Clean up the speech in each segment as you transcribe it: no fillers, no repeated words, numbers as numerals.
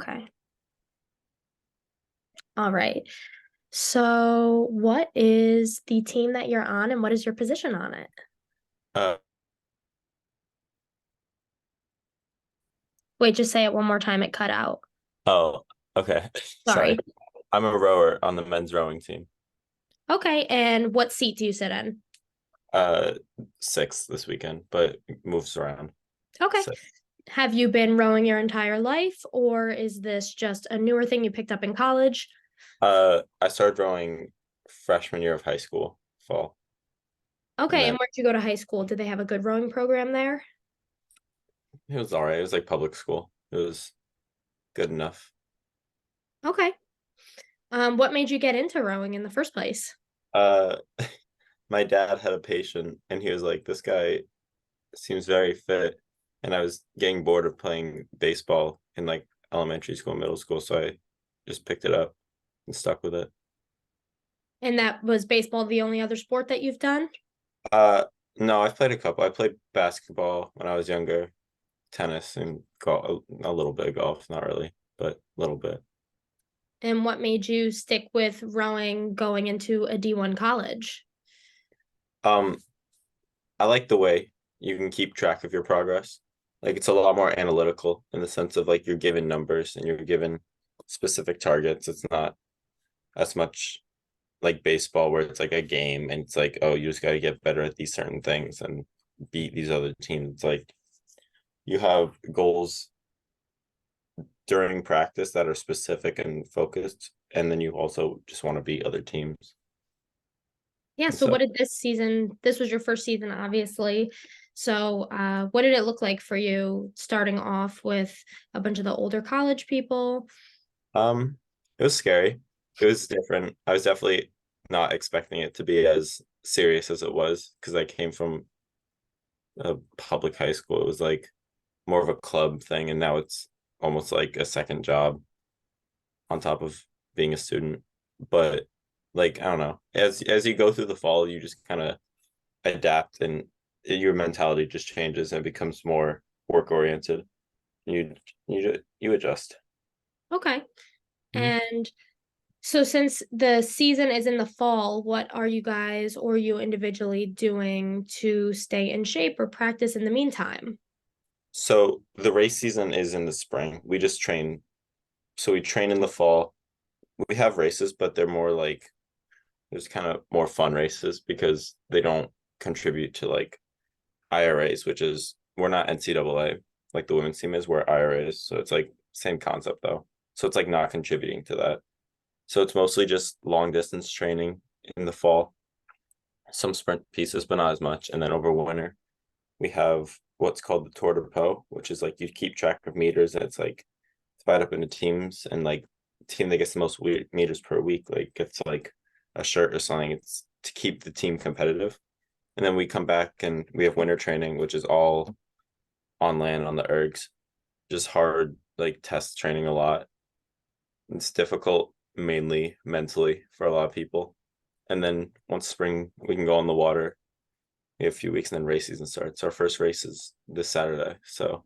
Okay. All right. So, what is the team that you're on and what is your position on it? Uh, Wait, just say it one more time. It cut out. oh, okay. Sorry. Sorry. I'm a rower on the men's rowing team. Okay. And what seat do you sit in? Uh, Sixth this weekend, but moves around. Okay. So, Have you been rowing your entire life, or is this just a newer thing you picked up in college? I started rowing freshman year of high school, fall, and Okay. And then where'd you go to high school? Did they have a good rowing program there? it was all right. It was like public school. It was good enough. Okay. What made you get into rowing in the first place? Uh, my dad had a patient, and he was like, "This guy seems very fit," and I was getting bored of playing baseball in like elementary school, middle school, so I just picked it up and stuck with it. And that was baseball the only other sport that you've done? Uh, no, I've played a couple. I played basketball when I was younger, tennis and golf, a little bit of golf, not really, but a little bit. And what made you stick with rowing going into a D1 college? Um, I like the way you can keep track of your progress. Like it's a lot more analytical in the sense of like you're given numbers and you're given specific targets. It's not as much like baseball where it's like a game and it's like, oh, you just got to get better at these certain things and beat these other teams. It's like you have goals during practice that are specific and focused, and then you also just want to beat other teams. Yeah, And so so, what did this was your first season, obviously. So, what did it look like for you starting off with a bunch of the older college people? it was scary. It was different. I was definitely not expecting it to be as serious as it was because I came from a public high school. It was like more of a club thing, and now it's almost like a second job on top of being a student. But like I don't know, as you go through the fall, you just kind of adapt and your mentality just changes and it becomes more work oriented. You adjust. Okay. Mhm. And so since the season is in the fall, what are you guys or you individually doing to stay in shape or practice in the meantime? So the race season is in the spring. We just train. So we train in the fall. We have races, but they're more like there's kind of more fun races because they don't contribute to like IRAs, which is we're not NCAA like the women's team is. We're IRAs, so it's like same concept though. So it's like not contributing to that. So it's mostly just long distance training in the fall, some sprint pieces, but not as much. And then over winter, we have what's called the Tour de Po, which is like you keep track of meters and it's like divided up into teams and like the team that gets the most meters per week like gets like a shirt or something. It's to keep the team competitive. And then we come back and we have winter training, which is all on land on the ergs. Just hard like test training a lot. It's difficult mainly mentally for a lot of people. And then once spring we can go on the water. We have a few weeks and then race season starts. Our first race is this Saturday. So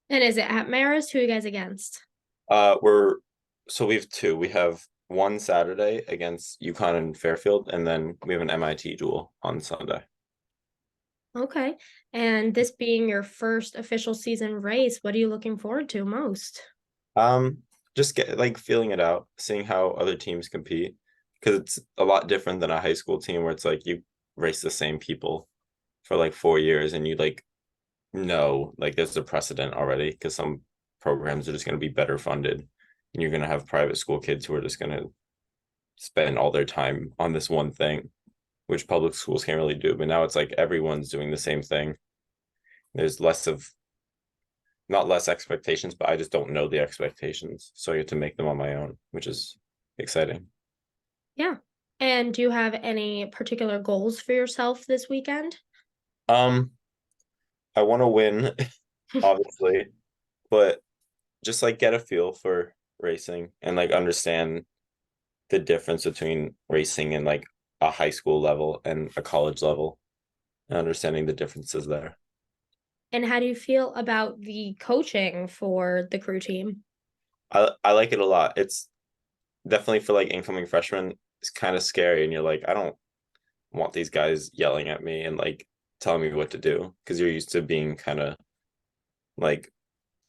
And is it at Marist? Who are you guys against? we're so we have two. We have one Saturday against UConn and Fairfield, and then we have an MIT duel on Sunday. Okay. And this being your first official season race, what are you looking forward to most? Um, just get like feeling it out, seeing how other teams compete, because it's a lot different than a high school team where it's like you race the same people for like 4 years and you like know like there's a precedent already because some programs are just going to be better funded and you're going to have private school kids who are just going to spend all their time on this one thing, which public schools can't really do. But now it's like everyone's doing the same thing. There's less of not less expectations, but I just don't know the expectations. So I get to make them on my own, which is exciting. Yeah. And do you have any particular goals for yourself this weekend? Um, I want to win, obviously, but just like get a feel for racing and like understand the difference between racing and like a high school level and a college level and understanding the differences there. And how do you feel about the coaching for the crew team? I like it a lot. It's definitely for like incoming freshmen, it's kind of scary, and you're like, I don't want these guys yelling at me and like telling me what to do because you're used to being kind of like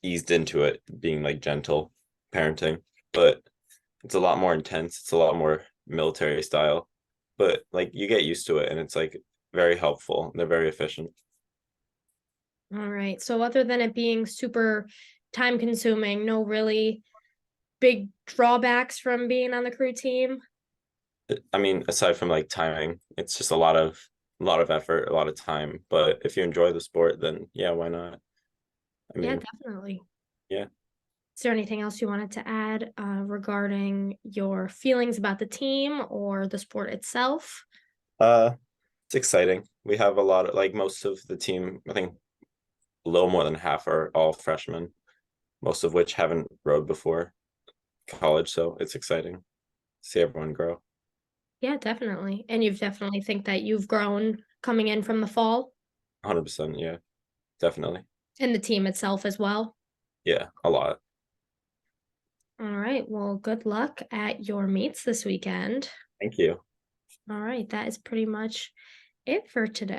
eased into it, being like gentle parenting, but it's a lot more intense. It's a lot more military style, but like you get used to it, and it's like very helpful. They're very efficient. All right. So other than it being super time consuming, no really big drawbacks from being on the crew team. I mean, aside from like timing, it's just a lot of effort, a lot of time. But if you enjoy the sport, then yeah, why not? I Yeah, mean, definitely. yeah. Is there anything else you wanted to add regarding your feelings about the team or the sport itself? Uh, it's exciting. We have a lot of like most of the team, I think a little more than half are all freshmen, most of which haven't rowed before college, so it's exciting to see everyone grow. Yeah, definitely. And you've definitely think that you've grown coming in from the fall 100%, yeah, definitely. and the team itself as well. Yeah, a lot. All right. Well, good luck at your meets this weekend. Thank you. All right. That is pretty much it for today.